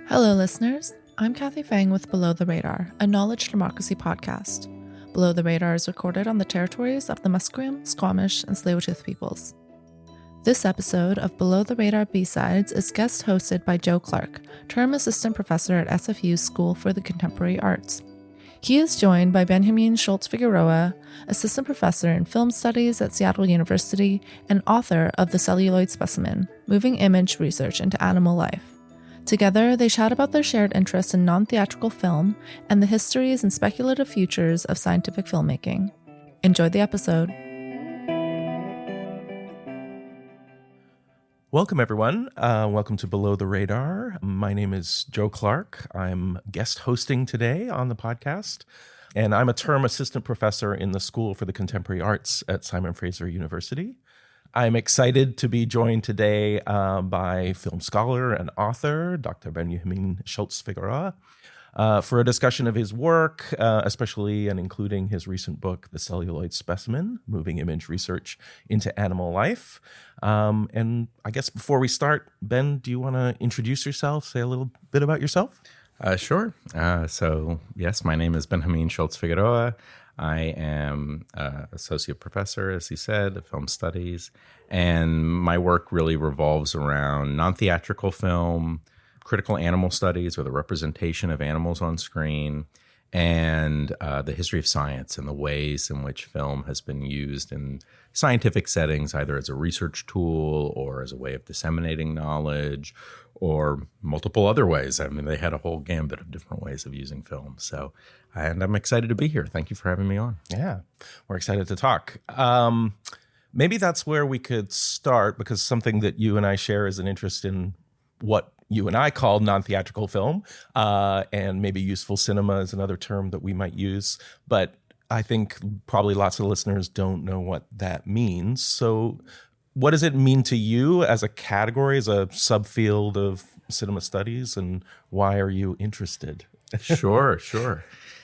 Hello, listeners. I'm Kathy Fang with Below the Radar, a knowledge democracy podcast. Below the Radar is recorded on the territories of the Musqueam, Squamish, and Tsleil-Waututh peoples. This episode of Below the Radar B-Sides is guest hosted by Joe Clark, term assistant professor at SFU's School for the Contemporary Arts. He is joined by Benjamín Schultz-Figueroa, assistant professor in film studies at Seattle University and author of the Celluloid Specimen, Moving Image Research into Animal Life. Together, they chat about their shared interest in non-theatrical film and the histories and speculative futures of scientific filmmaking. Enjoy the episode. Welcome, everyone. Welcome to Below the Radar. My name is Joe Clark. I'm guest hosting today on the podcast, and I'm a term assistant professor in the School for the Contemporary Arts at Simon Fraser University. I'm excited to be joined today by film scholar and author, Dr. Benjamín Schultz-Figueroa, for a discussion of his work, especially and including his recent book, The Celluloid Specimen, Moving Image Research into Animal Life. And I guess before we start, Ben, do you want to introduce yourself, say a little bit about yourself? Sure. So, yes, my name is Benjamín Schultz-Figueroa. I am associate professor, as he said, of film studies, and my work really revolves around non-theatrical film, critical animal studies, or the representation of animals on screen, and the history of science and the ways in which film has been used in scientific settings, either as a research tool or as a way of disseminating knowledge, or multiple other ways. I mean, they had a whole gambit of different ways of using film. So, and I'm excited to be here. Thank you for having me on. Yeah, we're excited to talk. Maybe that's where we could start, because something that you and I share is an interest in what you and I call non-theatrical film, and maybe useful cinema is another term that we might use. But I think probably lots of listeners don't know what that means. So what does it mean to you as a category, as a subfield of cinema studies, and why are you interested? Sure.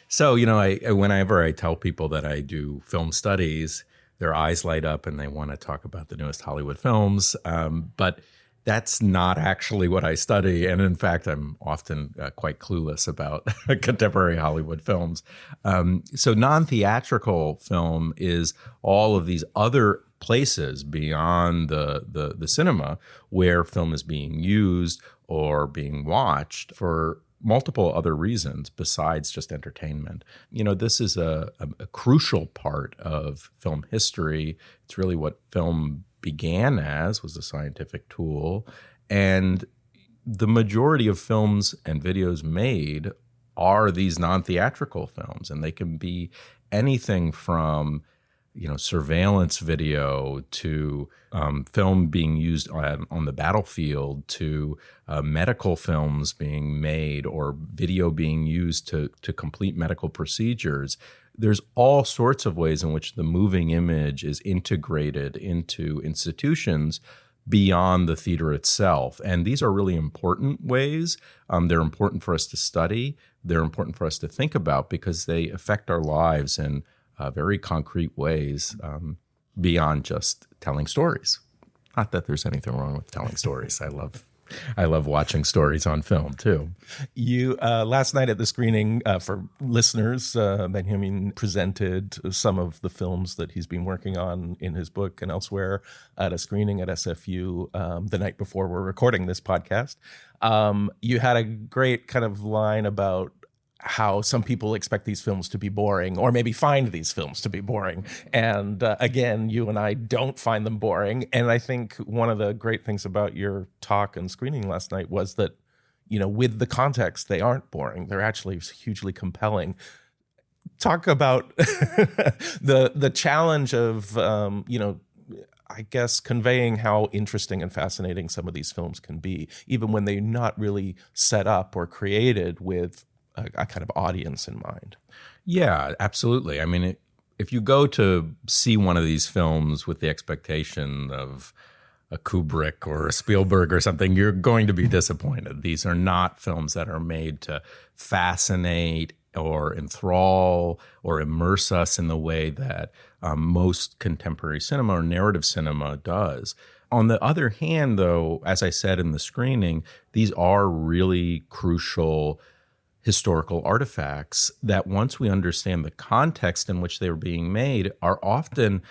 So, whenever I tell people that I do film studies, their eyes light up and they want to talk about the newest Hollywood films. But that's not actually what I study. And in fact, I'm often quite clueless about contemporary Hollywood films. So non-theatrical film is all of these other places beyond the cinema where film is being used or being watched for multiple other reasons besides just entertainment. This is a crucial part of film history. It's really what film began as, was a scientific tool. And the majority of films and videos made are these non-theatrical films, and they can be anything from surveillance video to film being used on the battlefield to medical films being made or video being used to complete medical procedures. There's all sorts of ways in which the moving image is integrated into institutions beyond the theater itself. And these are really important ways. They're important for us to study. They're important for us to think about because they affect our lives in very concrete ways beyond just telling stories. Not that there's anything wrong with telling stories. I love watching stories on film too. You last night at the screening, for listeners, Benjamín presented some of the films that he's been working on in his book and elsewhere at a screening at SFU the night before we're recording this podcast. You had a great kind of line about how some people expect these films to be boring, or maybe find these films to be boring. And again, you and I don't find them boring. And I think one of the great things about your talk and screening last night was that, with the context, they aren't boring. They're actually hugely compelling. Talk about the challenge of, I guess, conveying how interesting and fascinating some of these films can be, even when they're not really set up or created with a kind of audience in mind. Yeah, absolutely. I mean, if you go to see one of these films with the expectation of a Kubrick or a Spielberg or something, you're going to be disappointed. These are not films that are made to fascinate or enthrall or immerse us in the way that most contemporary cinema or narrative cinema does. On the other hand, though, as I said in the screening, these are really crucial historical artifacts that, once we understand the context in which they were being made, are often,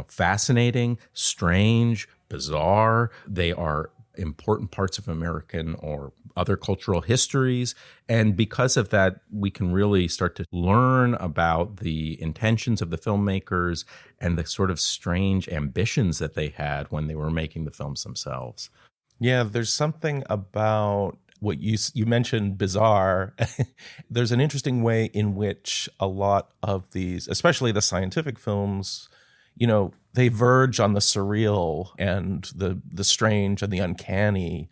fascinating, strange, bizarre. They are important parts of American or other cultural histories. And because of that, we can really start to learn about the intentions of the filmmakers and the sort of strange ambitions that they had when they were making the films themselves. Yeah, there's something about what you mentioned, bizarre. There's an interesting way in which a lot of these, especially the scientific films, they verge on the surreal and the strange and the uncanny.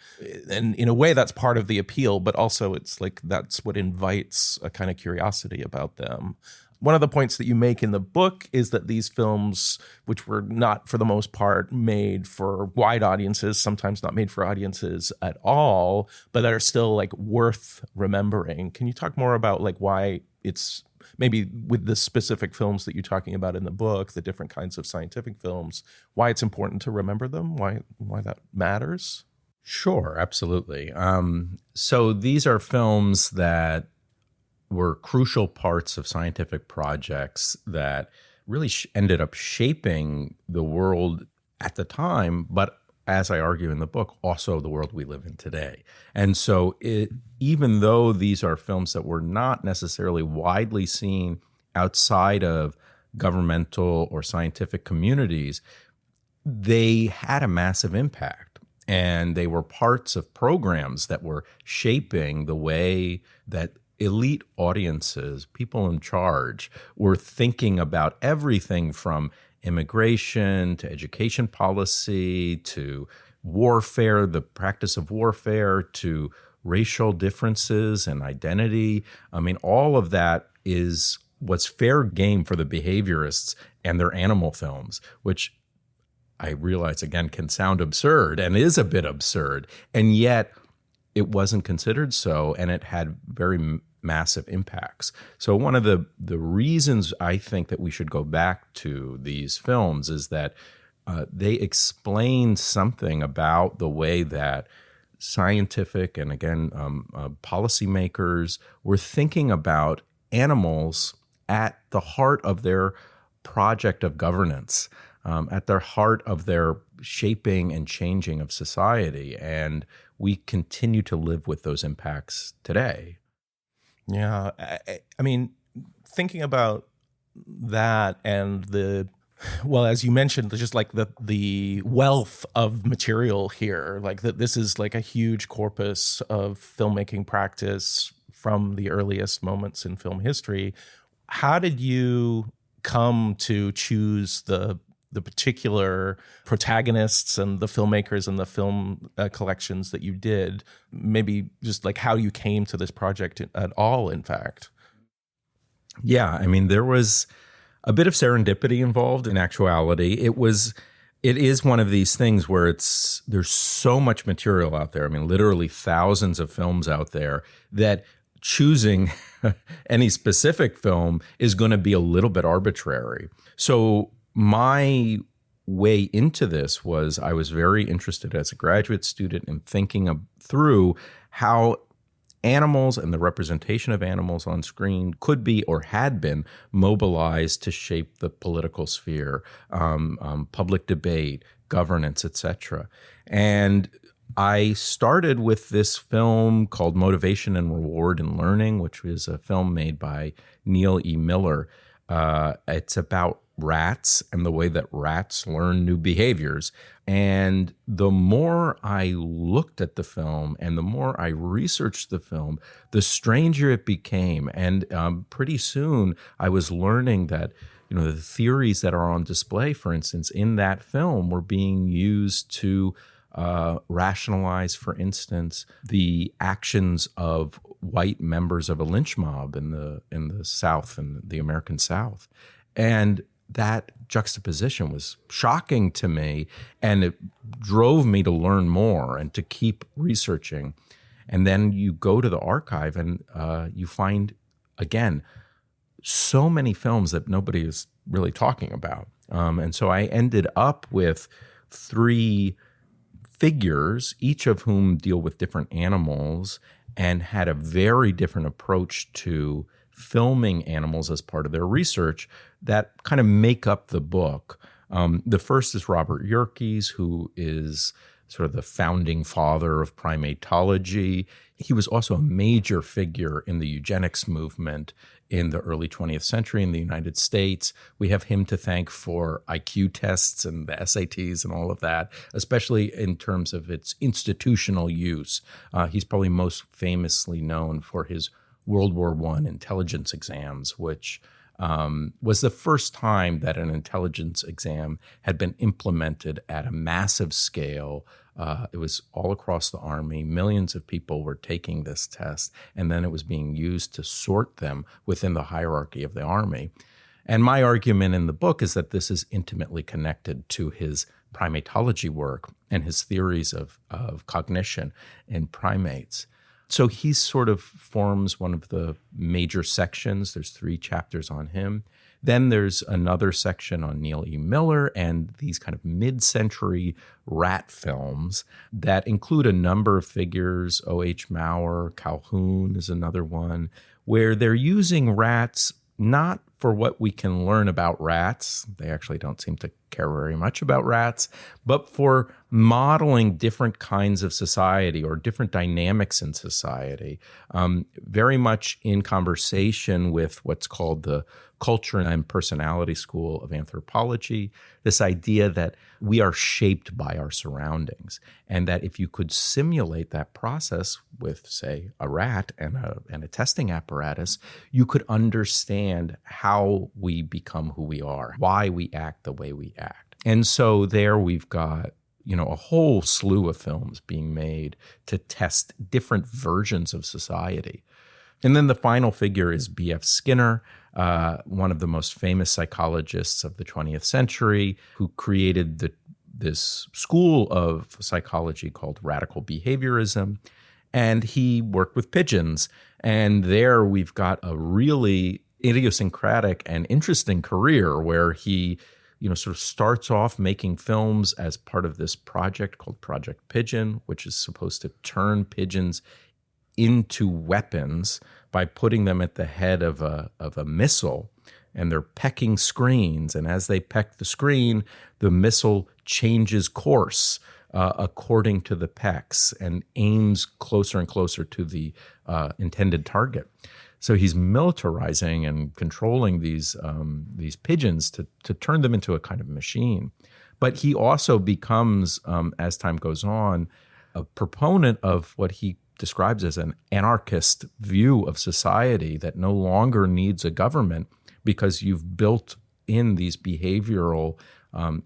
And in a way, that's part of the appeal, but also it's like that's what invites a kind of curiosity about them. One of the points that you make in the book is that these films, which were not for the most part made for wide audiences, sometimes not made for audiences at all, but that are still like worth remembering. Can you talk more about like why it's maybe with the specific films that you're talking about in the book, the different kinds of scientific films, why it's important to remember them, why that matters? Sure, absolutely. So these are films that were crucial parts of scientific projects that really ended up shaping the world at the time, but as I argue in the book, also the world we live in today. And so even though these are films that were not necessarily widely seen outside of governmental or scientific communities, they had a massive impact. And they were parts of programs that were shaping the way that elite audiences, people in charge, were thinking about everything from immigration to education policy to warfare, the practice of warfare, to racial differences and identity. I mean, all of that is what's fair game for the behaviorists and their animal films, which I realize, again, can sound absurd and is a bit absurd. And yet it wasn't considered so, and it had very massive impacts. So one of the reasons I think that we should go back to these films is that they explain something about the way that scientific and, again, policymakers were thinking about animals at the heart of their project of governance, at their heart of their shaping and changing of society. And we continue to live with those impacts today. Yeah. I mean, thinking about that and as you mentioned, just like the wealth of material here, like that this is like a huge corpus of filmmaking practice from the earliest moments in film history. How did you come to choose the particular protagonists and the filmmakers and the film collections that you did? Maybe just like how you came to this project at all, in fact. Yeah, I mean, there was a bit of serendipity involved in actuality. It is one of these things where there's so much material out there. I mean, literally thousands of films out there that choosing any specific film is going to be a little bit arbitrary. So my way into this was I was very interested as a graduate student in thinking through how animals and the representation of animals on screen could be or had been mobilized to shape the political sphere, public debate, governance, etc. And I started with this film called Motivation and Reward in Learning, which was a film made by Neil E. Miller. It's about rats and the way that rats learn new behaviors. And the more I looked at the film and the more I researched the film, the stranger it became. And pretty soon I was learning that, the theories that are on display, for instance, in that film were being used to rationalize, for instance, the actions of white members of a lynch mob in the South, in the American South. And that juxtaposition was shocking to me, and it drove me to learn more and to keep researching. And then you go to the archive and you find again, so many films that nobody is really talking about. And so I ended up with 3 figures, each of whom deal with different animals and had a very different approach to filming animals as part of their research that kind of make up the book. The first is Robert Yerkes, who is sort of the founding father of primatology. He was also a major figure in the eugenics movement in the early 20th century in the United States. We have him to thank for IQ tests and the SATs and all of that, especially in terms of its institutional use. He's probably most famously known for his World War I intelligence exams, which was the first time that an intelligence exam had been implemented at a massive scale. It was all across the Army. Millions of people were taking this test, and then it was being used to sort them within the hierarchy of the Army. And my argument in the book is that this is intimately connected to his primatology work and his theories of cognition in primates. So he sort of forms one of the major sections. There's 3 chapters on him. Then there's another section on Neil E. Miller and these kind of mid-century rat films that include a number of figures. O.H. Maurer, Calhoun is another one, where they're using rats not for what we can learn about rats. They actually don't seem to care very much about rats, but for modeling different kinds of society or different dynamics in society, very much in conversation with what's called the culture and personality school of anthropology, this idea that we are shaped by our surroundings, and that if you could simulate that process with, say, a rat and a testing apparatus, you could understand how we become who we are, why we act the way we act. And so there we've got, a whole slew of films being made to test different versions of society. And then the final figure is B.F. Skinner, one of the most famous psychologists of the 20th century, who created this school of psychology called radical behaviorism. And he worked with pigeons. And there we've got a really idiosyncratic and interesting career where he sort of starts off making films as part of this project called Project Pigeon, which is supposed to turn pigeons into weapons by putting them at the head of a missile, and they're pecking screens. And as they peck the screen, the missile changes course according to the pecks and aims closer and closer to the intended target. So he's militarizing and controlling these pigeons to turn them into a kind of machine. But he also becomes, as time goes on, a proponent of what he describes as an anarchist view of society that no longer needs a government because you've built in these behavioral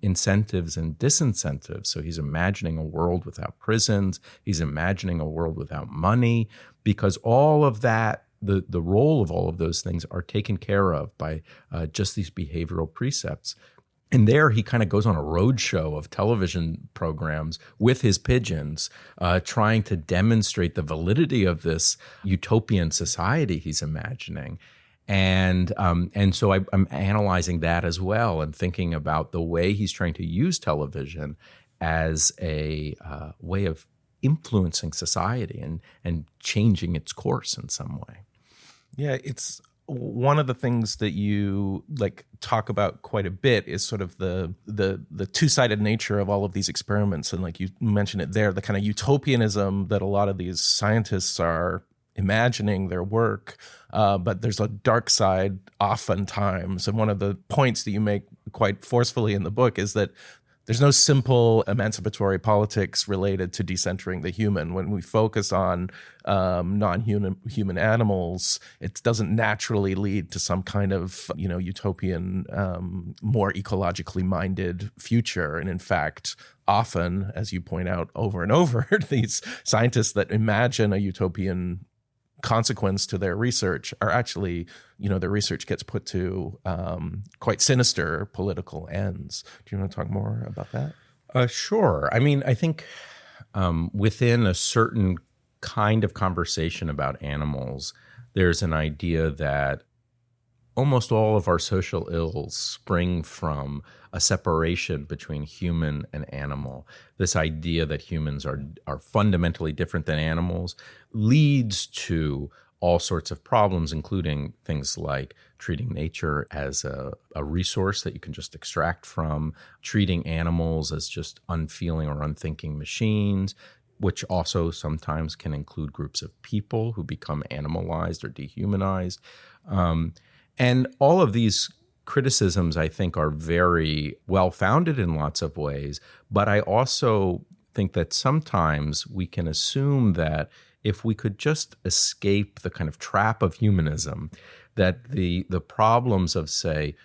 incentives and disincentives. So he's imagining a world without prisons. He's imagining a world without money, because all of that, the role of all of those things are taken care of by just these behavioral precepts. And there he kind of goes on a roadshow of television programs with his pigeons, trying to demonstrate the validity of this utopian society he's imagining. And so I'm analyzing that as well and thinking about the way he's trying to use television as a way of influencing society and changing its course in some way. Yeah, it's one of the things that you talk about quite a bit is sort of the two-sided nature of all of these experiments. And like you mentioned it there, the kind of utopianism that a lot of these scientists are imagining their work, but there's a dark side oftentimes. And one of the points that you make quite forcefully in the book is that there's no simple emancipatory politics related to decentering the human. When we focus on non-human animals, it doesn't naturally lead to some kind of utopian, more ecologically minded future. And in fact, often, as you point out over and over, these scientists that imagine a utopian consequence to their research are actually, their research gets put to quite sinister political ends. Do you want to talk more about that? Sure. I mean, I think within a certain kind of conversation about animals, there's an idea that almost all of our social ills spring from a separation between human and animal. This idea that humans are fundamentally different than animals leads to all sorts of problems, including things like treating nature as a resource that you can just extract from, treating animals as just unfeeling or unthinking machines, which also sometimes can include groups of people who become animalized or dehumanized. And all of these criticisms, I think, are very well-founded in lots of ways, but I also think that sometimes we can assume that if we could just escape the kind of trap of humanism, that the problems of, say,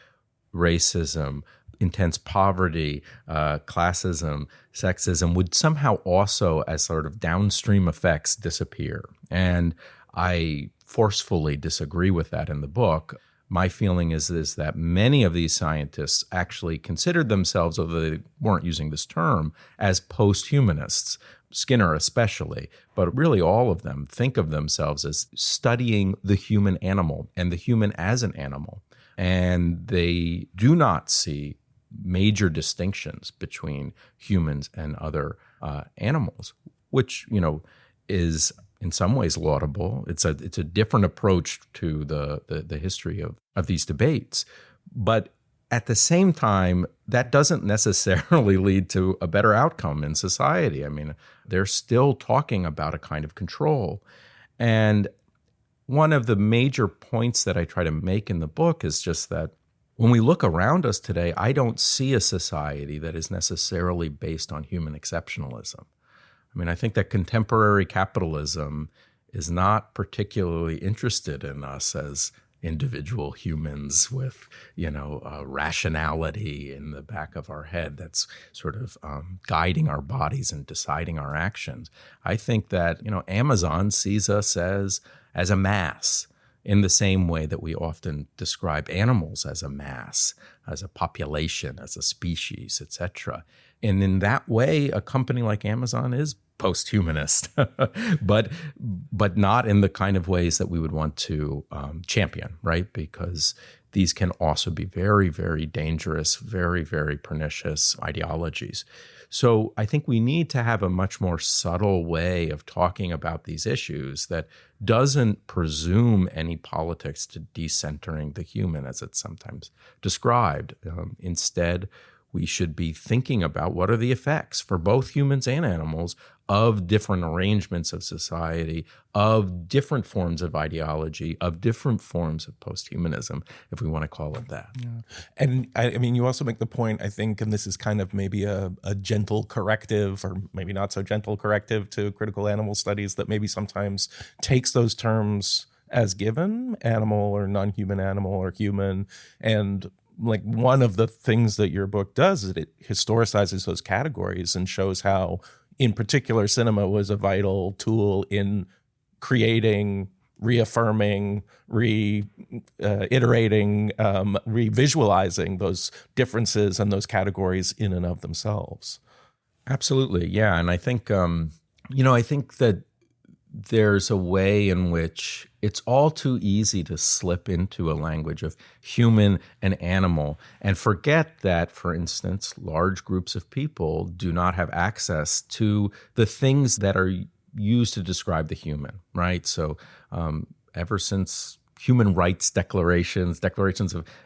racism, intense poverty, classism, sexism would somehow also, as sort of downstream effects, disappear. And I forcefully disagree with that in the book. My feeling is that many of these scientists actually considered themselves, although they weren't using this term, as post-humanists, Skinner especially, but really all of them think of themselves as studying the human animal and the human as an animal. And they do not see major distinctions between humans and other animals, which, is in some ways laudable. It's a different approach to the history of these debates. But at the same time, that doesn't necessarily lead to a better outcome in society. I mean, they're still talking about a kind of control. And one of the major points that I try to make in the book is just that when we look around us today, I don't see a society that is necessarily based on human exceptionalism. I mean, I think that contemporary capitalism is not particularly interested in us as individual humans with, rationality in the back of our head that's sort of guiding our bodies and deciding our actions. I think that, Amazon sees us as a mass in the same way that we often describe animals as a mass, as a population, as a species, etc. And in that way, a company like Amazon is post-humanist, but not in the kind of ways that we would want to champion, right? Because these can also be very, very dangerous, very, very pernicious ideologies. So I think we need to have a much more subtle way of talking about these issues that doesn't presume any politics to decentering the human, as it's sometimes described. Instead, we should be thinking about what are the effects for both humans and animals of different arrangements of society, of different forms of ideology, of different forms of post-humanism, if we want to call it that. Yeah. And I mean, you also make the point, I think, and this is kind of maybe a gentle corrective or maybe not so gentle corrective to critical animal studies that maybe sometimes takes those terms as given, animal or non-human animal or human, and like one of the things that your book does is it historicizes those categories and shows how, in particular, cinema was a vital tool in creating, reaffirming, reiterating, revisualizing those differences and those categories in and of themselves. Absolutely, yeah. And I think, I think that there's a way in which it's all too easy to slip into a language of human and animal and forget that, for instance, large groups of people do not have access to the things that are used to describe the human, right? So ever since human rights declarations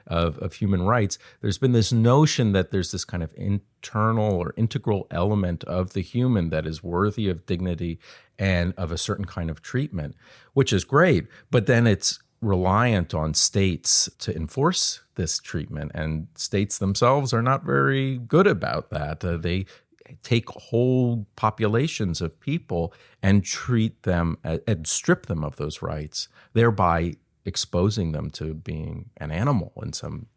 of human rights, there's been this notion that there's this kind of internal or integral element of the human that is worthy of dignity and of a certain kind of treatment, which is great. But then it's reliant on states to enforce this treatment, and states themselves are not very good about that. They take whole populations of people and treat them and strip them of those rights, thereby exposing them to being an animal in some,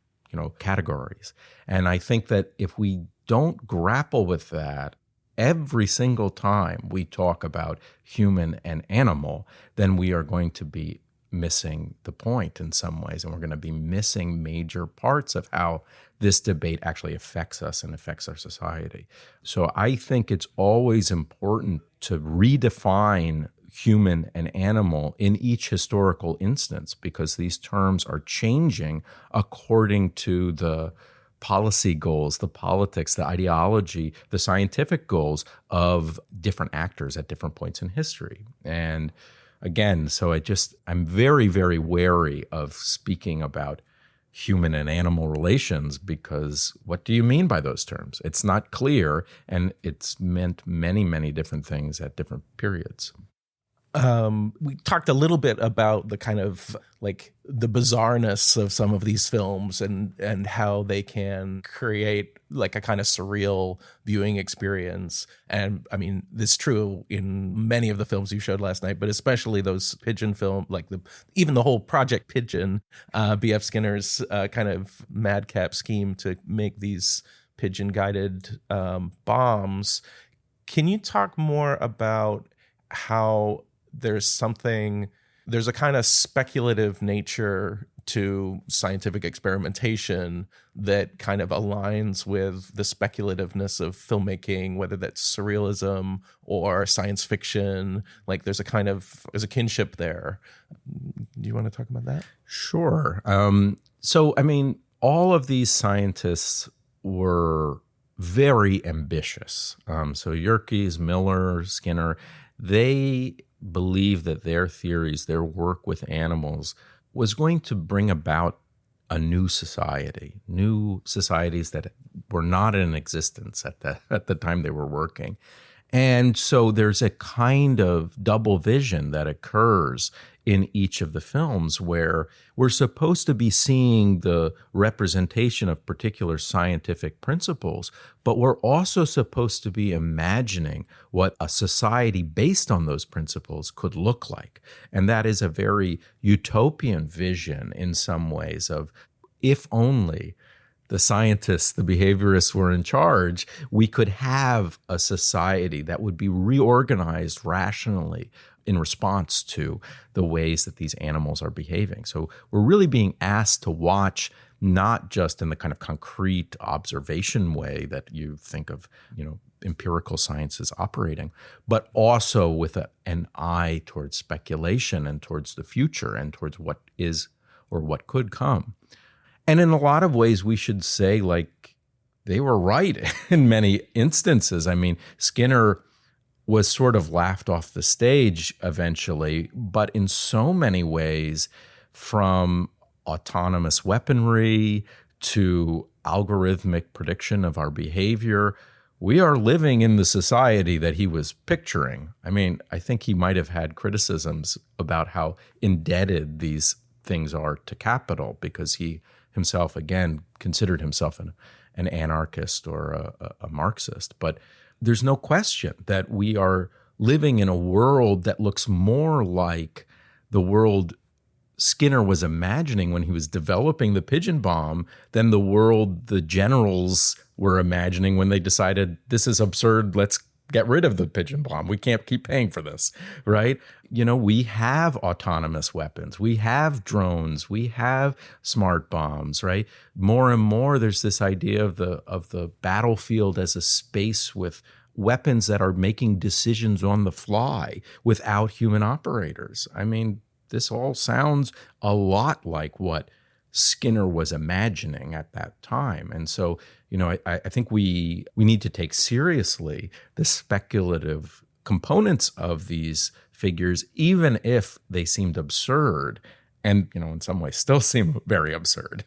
categories. And I think that if we don't grapple with that every single time we talk about human and animal, then we are going to be missing the point in some ways, and we're going to be missing major parts of how this debate actually affects us and affects our society. So I think it's always important to redefine human and animal in each historical instance, because these terms are changing according to the policy goals, the politics, the ideology, the scientific goals of different actors at different points in history. And again, so I'm very, very wary of speaking about human and animal relations, because what do you mean by those terms? It's not clear, and it's meant many, many different things at different periods. We talked a little bit about the kind of like the bizarreness of some of these films and how they can create like a kind of surreal viewing experience. And I mean, this is true in many of the films you showed last night, but especially those pigeon film, like even the whole Project Pigeon, B.F. Skinner's kind of madcap scheme to make these pigeon guided bombs. Can you talk more about how there's a kind of speculative nature to scientific experimentation that kind of aligns with the speculativeness of filmmaking, whether that's surrealism or science fiction? Like there's a kinship there. Do you want to talk about that? Sure. So, I mean, all of these scientists were very ambitious. So Yerkes, Miller, Skinner, they believe that their theories, their work with animals, was going to bring about a new societies that were not in existence at the time they were working. And so there's a kind of double vision that occurs in each of the films where we're supposed to be seeing the representation of particular scientific principles, but we're also supposed to be imagining what a society based on those principles could look like. And that is a very utopian vision in some ways of, if only the scientists, the behaviorists were in charge, we could have a society that would be reorganized rationally in response to the ways that these animals are behaving. So we're really being asked to watch not just in the kind of concrete observation way that you think of, empirical sciences operating, but also with an eye towards speculation and towards the future and towards what is or what could come. And in a lot of ways, we should say, like, they were right in many instances. I mean, Skinner was sort of laughed off the stage eventually, but in so many ways, from autonomous weaponry to algorithmic prediction of our behavior, we are living in the society that he was picturing. I mean, I think he might have had criticisms about how indebted these things are to capital, because he himself, again, considered himself an anarchist or a Marxist. But there's no question that we are living in a world that looks more like the world Skinner was imagining when he was developing the pigeon bomb than the world the generals were imagining when they decided, this is absurd, let's get rid of the pigeon bomb. We can't keep paying for this, right? We have autonomous weapons. We have drones. We have smart bombs, right? More and more, there's this idea of the battlefield as a space with weapons that are making decisions on the fly without human operators. I mean, this all sounds a lot like what Skinner was imagining at that time. And so, I think we need to take seriously the speculative components of these figures, even if they seemed absurd and, in some ways still seem very absurd.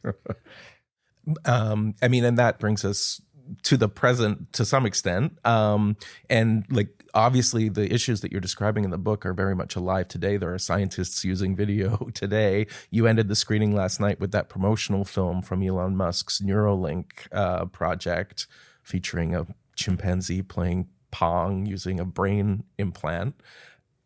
And that brings us to the present to some extent. And like, obviously the issues that you're describing in the book are very much alive today. There are scientists using video today. You ended the screening last night with that promotional film from Elon Musk's Neuralink project, featuring a chimpanzee playing Pong using a brain implant.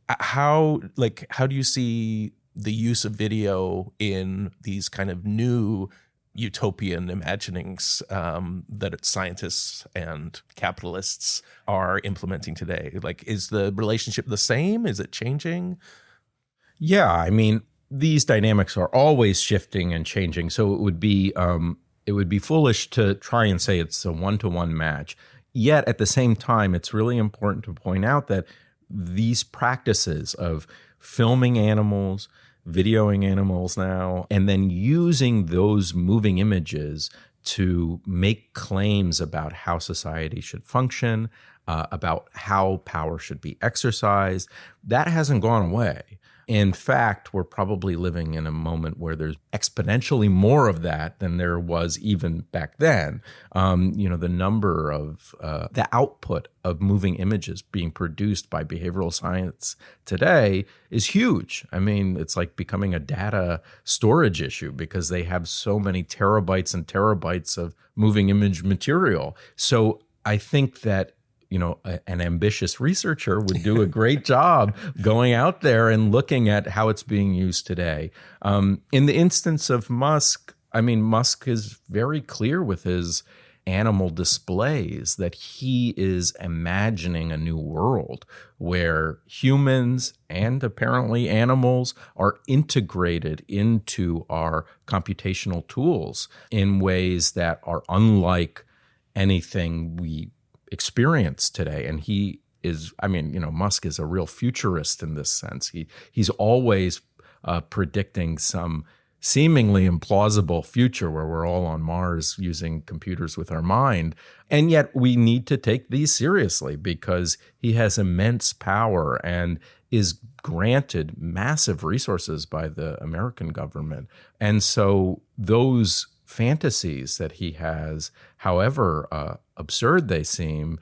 How do you see the use of video in these kind of new utopian imaginings that scientists and capitalists are implementing today? Like, is the relationship the same? Is it changing? Yeah, I mean, these dynamics are always shifting and changing. So it would be foolish to try and say it's a one-to-one match. Yet at the same time, it's really important to point out that these practices of filming animals, videoing animals now, and then using those moving images to make claims about how society should function, about how power should be exercised, that hasn't gone away. In fact, we're probably living in a moment where there's exponentially more of that than there was even back then. The number of the output of moving images being produced by behavioral science today is huge. I mean, it's like becoming a data storage issue because they have so many terabytes and terabytes of moving image material. So I think that an ambitious researcher would do a great job going out there and looking at how it's being used today. In the instance of Musk, I mean, Musk is very clear with his animal displays that he is imagining a new world where humans and apparently animals are integrated into our computational tools in ways that are unlike anything we experience today. And he is, Musk is a real futurist in this sense. He's always predicting some seemingly implausible future where we're all on Mars using computers with our mind. And yet we need to take these seriously because he has immense power and is granted massive resources by the American government. And so those fantasies that he has, however absurd they seem,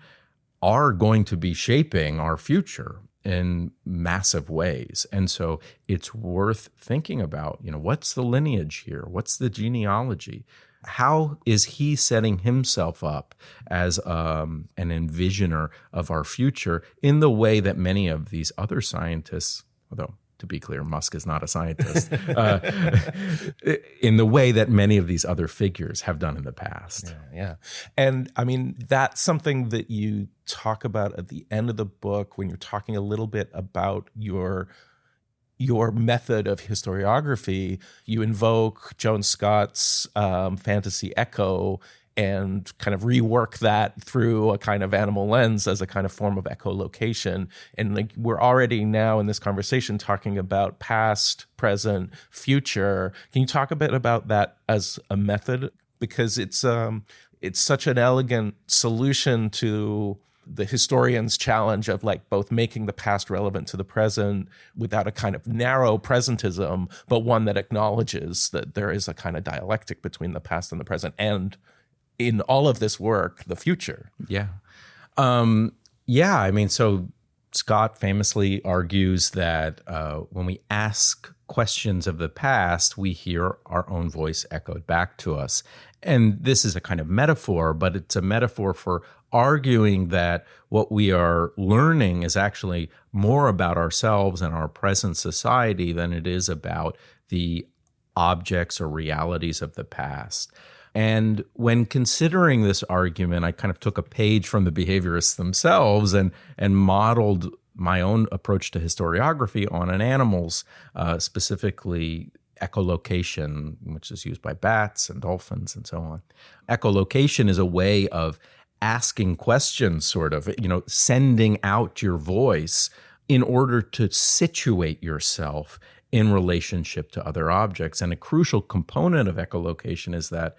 are going to be shaping our future in massive ways. And so it's worth thinking about, what's the lineage here? What's the genealogy? How is he setting himself up as an envisioner of our future in the way that many of these other scientists, although to be clear, Musk is not a scientist, in the way that many of these other figures have done in the past. Yeah. And I mean, that's something that you talk about at the end of the book when you're talking a little bit about your method of historiography. You invoke Joan Scott's fantasy echo and kind of rework that through a kind of animal lens as a kind of form of echolocation. And like we're already now in this conversation talking about past, present, future. Can you talk a bit about that as a method? Because it's such an elegant solution to the historian's challenge of like both making the past relevant to the present without a kind of narrow presentism, but one that acknowledges that there is a kind of dialectic between the past and the present, and in all of this work, the future. Yeah. So Scott famously argues that when we ask questions of the past, we hear our own voice echoed back to us. And this is a kind of metaphor, but it's a metaphor for arguing that what we are learning is actually more about ourselves and our present society than it is about the objects or realities of the past. And when considering this argument, I kind of took a page from the behaviorists themselves and modeled my own approach to historiography on an animal's, specifically echolocation, which is used by bats and dolphins and so on. Echolocation is a way of asking questions, sort of, sending out your voice in order to situate yourself in relationship to other objects. And a crucial component of echolocation is that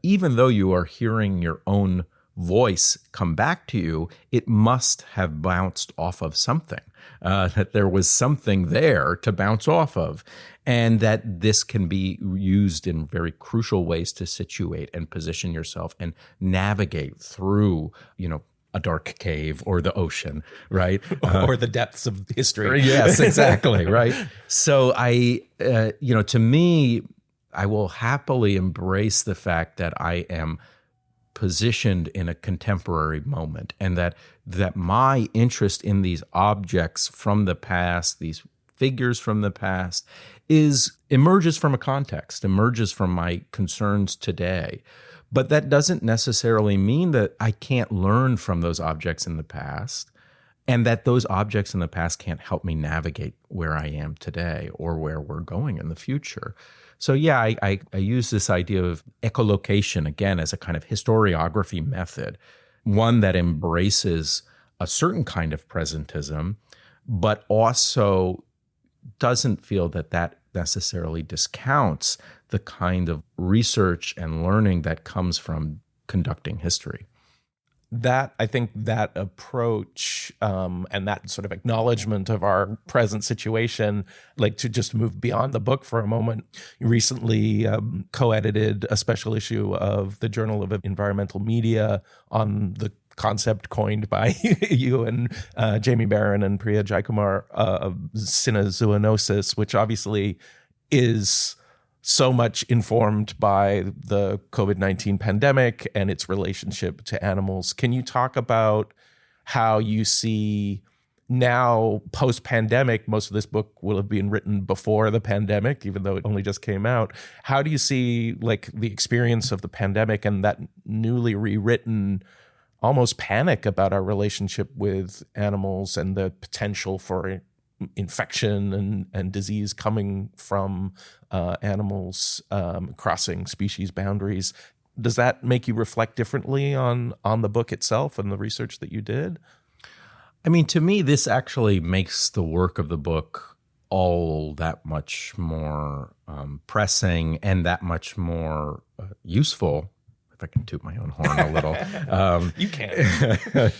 even though you are hearing your own voice come back to you, it must have bounced off of something, that there was something there to bounce off of, and that this can be used in very crucial ways to situate and position yourself and navigate through, a dark cave or the ocean, right? Or the depths of history. Yes, exactly, right? So to me, I will happily embrace the fact that I am positioned in a contemporary moment, and that my interest in these objects from the past, these figures from the past, emerges from a context, emerges from my concerns today. But that doesn't necessarily mean that I can't learn from those objects in the past, and that those objects in the past can't help me navigate where I am today or where we're going in the future. So yeah, I use this idea of echolocation, again, as a kind of historiography method, one that embraces a certain kind of presentism, but also doesn't feel that that necessarily discounts the kind of research and learning that comes from conducting history. I think that approach and that sort of acknowledgement of our present situation, like to just move beyond the book for a moment, you recently co-edited a special issue of the Journal of Environmental Media on the concept coined by you and Jamie Barron and Priya Jaikumar of cinezoonosis, which obviously is so much informed by the COVID-19 pandemic and its relationship to animals. Can you talk about how you see now, post-pandemic, most of this book will have been written before the pandemic, even though it only just came out. How do you see like the experience of the pandemic and that newly rewritten almost panic about our relationship with animals and the potential for infection and disease coming from animals crossing species boundaries? Does that make you reflect differently on the book itself and the research that you did? I mean, to me, this actually makes the work of the book all that much more pressing and that much more useful. If I can toot my own horn a little. You can.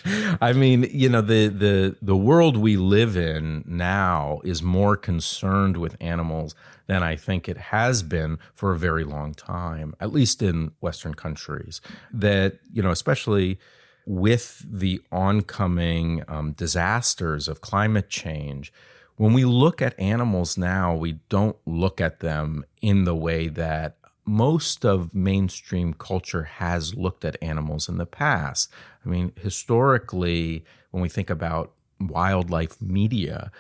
I mean, you know, the world we live in now is more concerned with animals than I think it has been for a very long time, at least in Western countries. That, you know, especially with the oncoming disasters of climate change, when we look at animals now, we don't look at them in the way that most of mainstream culture has looked at animals in the past. I mean, historically, when we think about wildlife media,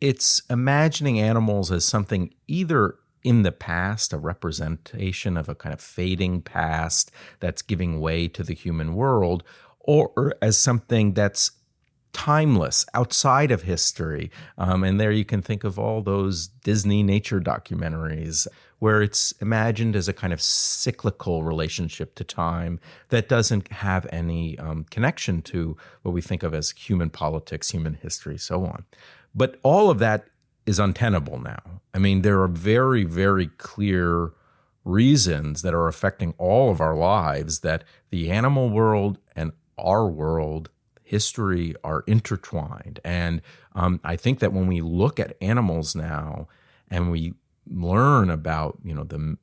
it's imagining animals as something either in the past, a representation of a kind of fading past that's giving way to the human world, or as something that's timeless, outside of history. And there you can think of all those Disney nature documentaries where it's imagined as a kind of cyclical relationship to time that doesn't have any connection to what we think of as human politics, human history, so on. But all of that is untenable now. I mean, there are very, very clear reasons that are affecting all of our lives that the animal world and our world, history, are intertwined. And I think that when we look at animals now and we learn about, you know, the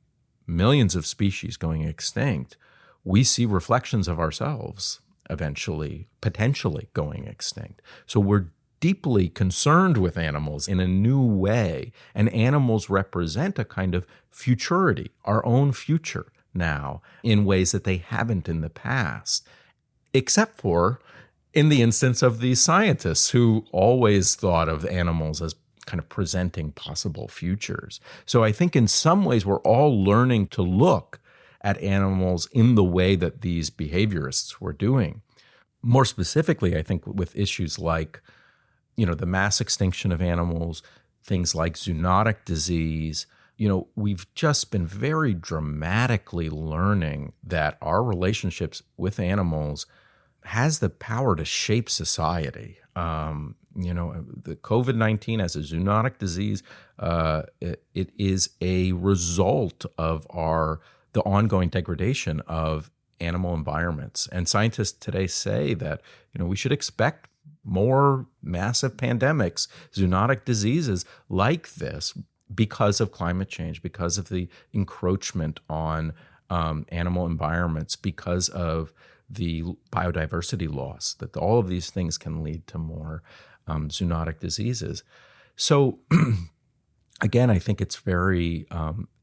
millions of species going extinct, we see reflections of ourselves eventually, potentially going extinct. So we're deeply concerned with animals in a new way, and animals represent a kind of futurity, our own future now, in ways that they haven't in the past, except for in the instance of these scientists who always thought of animals as kind of presenting possible futures. So I think in some ways we're all learning to look at animals in the way that these behaviorists were doing. More specifically, I think with issues like, you know, the mass extinction of animals, things like zoonotic disease, you know, we've just been very dramatically learning that our relationships with animals has the power to shape society. You know, the COVID-19 as a zoonotic disease, it is a result of the ongoing degradation of animal environments. And scientists today say that, you know, we should expect more massive pandemics, zoonotic diseases like this because of climate change, because of the encroachment on animal environments, because of the biodiversity loss, that all of these things can lead to more zoonotic diseases. So again, I think it's very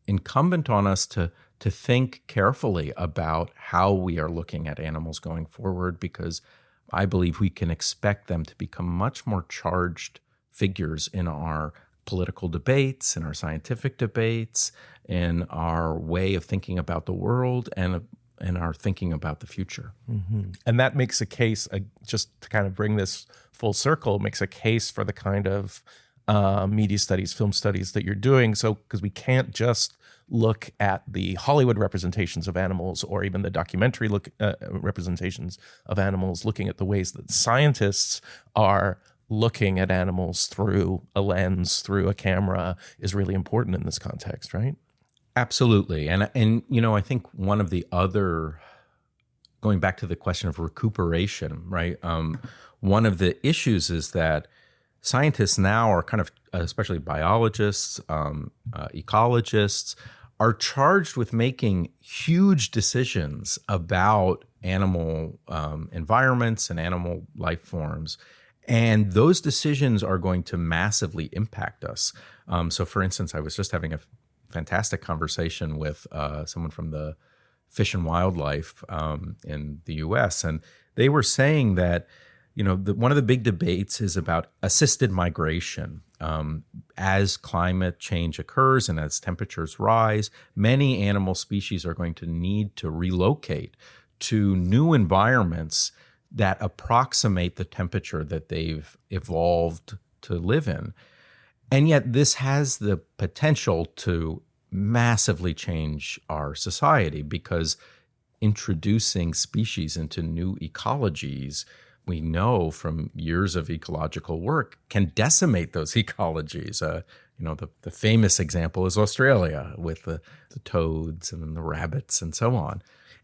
incumbent on us to think carefully about how we are looking at animals going forward, because I believe we can expect them to become much more charged figures in our political debates, in our scientific debates, in our way of thinking about the world, and our thinking about the future. Mm-hmm. And that makes a case, just to kind of bring this full circle, makes a case for the kind of media studies, film studies that you're doing. So, because we can't just look at the Hollywood representations of animals or even the documentary representations of animals, looking at the ways that scientists are looking at animals through a lens, through a camera, is really important in this context, right? Absolutely. And you know, I think one of the other, going back to the question of recuperation, right? One of the issues is that scientists now are kind of, especially biologists, ecologists, are charged with making huge decisions about animal environments and animal life forms. And those decisions are going to massively impact us. So for instance, I was just having a fantastic conversation with someone from the Fish and Wildlife in the US. And they were saying that, you know, one of the big debates is about assisted migration. As climate change occurs and as temperatures rise, many animal species are going to need to relocate to new environments that approximate the temperature that they've evolved to live in. And yet this has the potential to massively change our society, because introducing species into new ecologies, we know from years of ecological work, can decimate those ecologies. You know, the famous example is Australia with the toads and the rabbits and so on.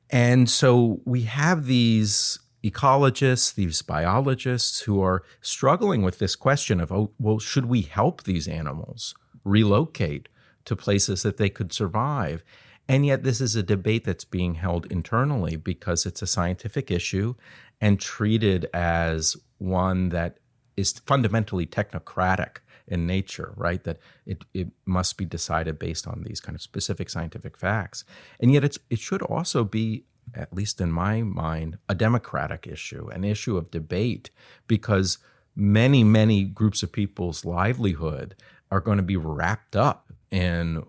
And so we have these ecologists, these biologists who are struggling with this question of, oh, well, should we help these animals relocate to places that they could survive? And yet this is a debate that's being held internally because it's a scientific issue and treated as one that is fundamentally technocratic in nature, right? That it must be decided based on these kind of specific scientific facts. And yet it should also be, at least in my mind, a democratic issue, an issue of debate, because many, many groups of people's livelihood are going to be wrapped up in,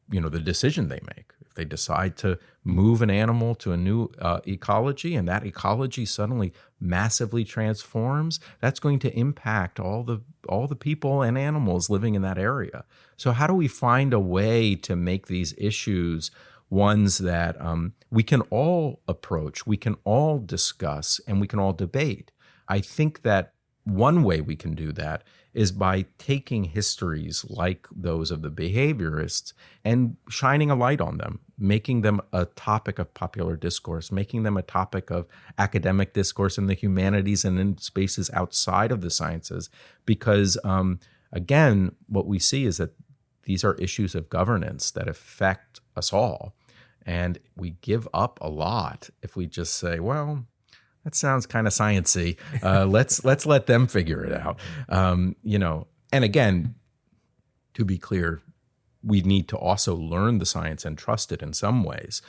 you know, the decision they make. If they decide to move an animal to a new ecology, and that ecology suddenly massively transforms, that's going to impact all the people and animals living in that area. So how do we find a way to make these issues ones that we can all approach, we can all discuss, and we can all debate? I think that one way we can do that is by taking histories like those of the behaviorists and shining a light on them, making them a topic of popular discourse, making them a topic of academic discourse in the humanities and in spaces outside of the sciences. Because, again, what we see is that these are issues of governance that affect us all. And we give up a lot if we just say, well, that sounds kind of sciencey. Let's let them figure it out. You know, and again, to be clear, we need to also learn the science and trust it in some ways,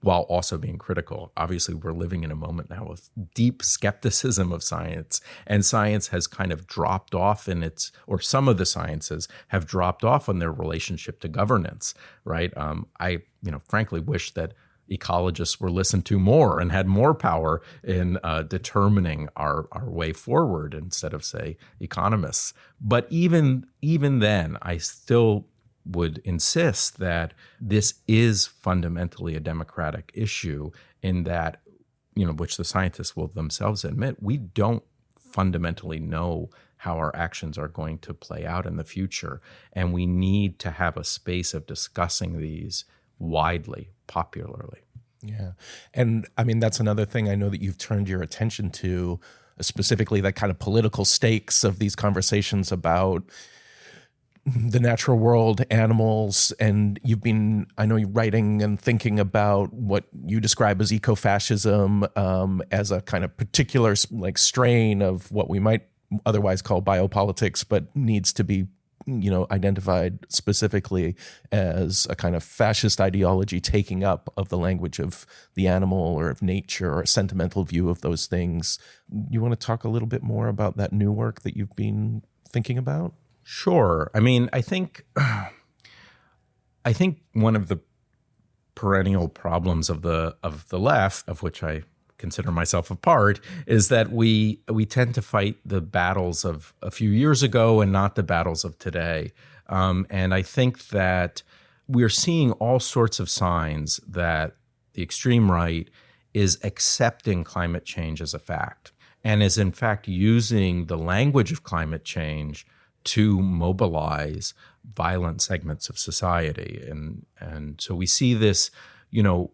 while also being critical. Obviously, we're living in a moment now with deep skepticism of science, and science has kind of dropped off in its, or some of the sciences have dropped off on their relationship to governance, right? I, frankly wish that ecologists were listened to more and had more power in determining our way forward instead of, say, economists. But even then, I still would insist that this is fundamentally a democratic issue, in that, which the scientists will themselves admit, we don't fundamentally know how our actions are going to play out in the future. And we need to have a space of discussing these widely, popularly. Yeah. And I mean, that's another thing I know that you've turned your attention to, specifically that kind of political stakes of these conversations about the natural world, animals, and you've been, I know, you're writing and thinking about what you describe as ecofascism as a kind of particular strain of what we might otherwise call biopolitics, but needs to be identified specifically as a kind of fascist ideology taking up of the language of the animal or of nature, or a sentimental view of those things. You want to talk a little bit more about that new work that you've been thinking about? Sure. I mean, I think one of the perennial problems of the left, of which I consider myself a part, is that we tend to fight the battles of a few years ago and not the battles of today. And I think that we're seeing all sorts of signs that the extreme right is accepting climate change as a fact. and is in fact using the language of climate change to mobilize violent segments of society. And so we see this,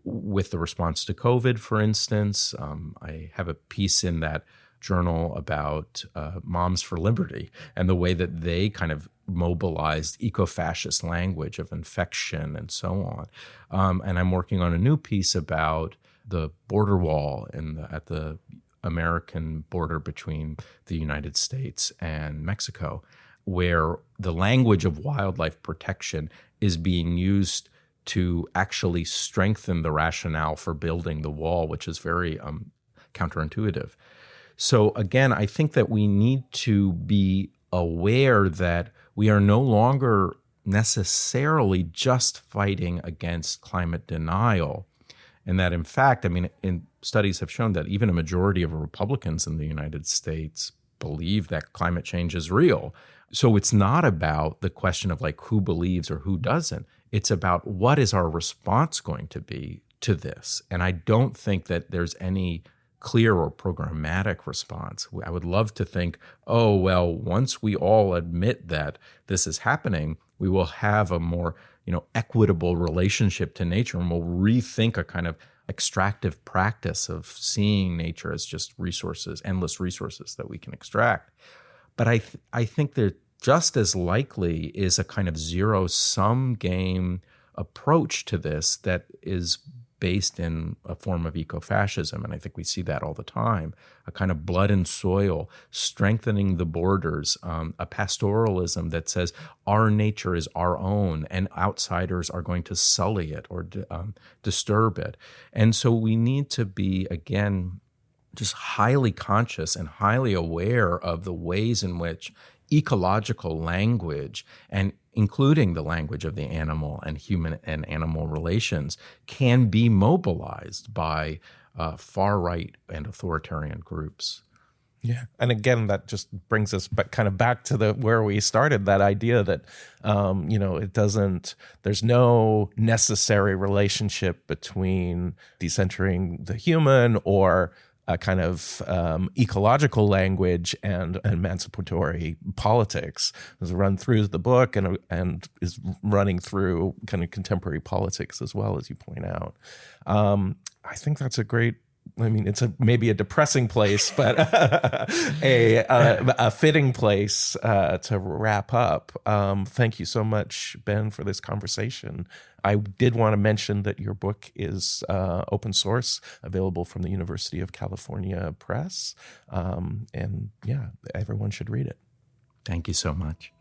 with the response to COVID, for instance. I have a piece in that journal about Moms for Liberty and the way that they kind of mobilized eco-fascist language of infection and so on. And I'm working on a new piece about the border wall at the American border between the United States and Mexico, where the language of wildlife protection is being used to actually strengthen the rationale for building the wall, which is very counterintuitive. So again, I think that we need to be aware that we are no longer necessarily just fighting against climate denial, and that in fact, studies have shown that even a majority of Republicans in the United States believe that climate change is real. So it's not about the question of like who believes or who doesn't. It's about what is our response going to be to this. And I don't think that there's any clear or programmatic response. I would love to think, oh, well, once we all admit that this is happening, we will have a more, equitable relationship to nature, and we'll rethink a kind of extractive practice of seeing nature as just resources, endless resources that we can extract. But I think that just as likely is a kind of zero-sum game approach to this that is based in a form of ecofascism, and I think we see that all the time, a kind of blood and soil, strengthening the borders, a pastoralism that says our nature is our own and outsiders are going to sully it or disturb it. And so we need to be, again, just highly conscious and highly aware of the ways in which ecological language, and including the language of the animal and human and animal relations, can be mobilized by far-right and authoritarian groups. Yeah, and again, that just brings us back to where we started, that idea that it doesn't. There's no necessary relationship between decentering the human or a kind of ecological language and emancipatory politics. It's run through the book and is running through kind of contemporary politics as well, as you point out. I think that's a great. It's maybe a depressing place, but a fitting place to wrap up. Thank you so much, Ben, for this conversation. I did want to mention that your book is open source, available from the University of California Press. And yeah, everyone should read it. Thank you so much.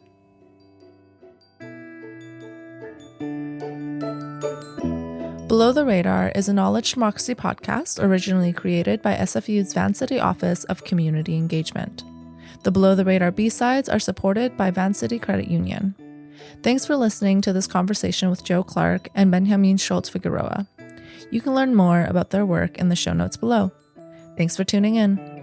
Below the Radar is a knowledge democracy podcast originally created by SFU's Van City Office of Community Engagement. The Below the Radar B-sides are supported by Van City Credit Union. Thanks for listening to this conversation with Joe Clark and Benjamín Schultz-Figueroa. You can learn more about their work in the show notes below. Thanks for tuning in.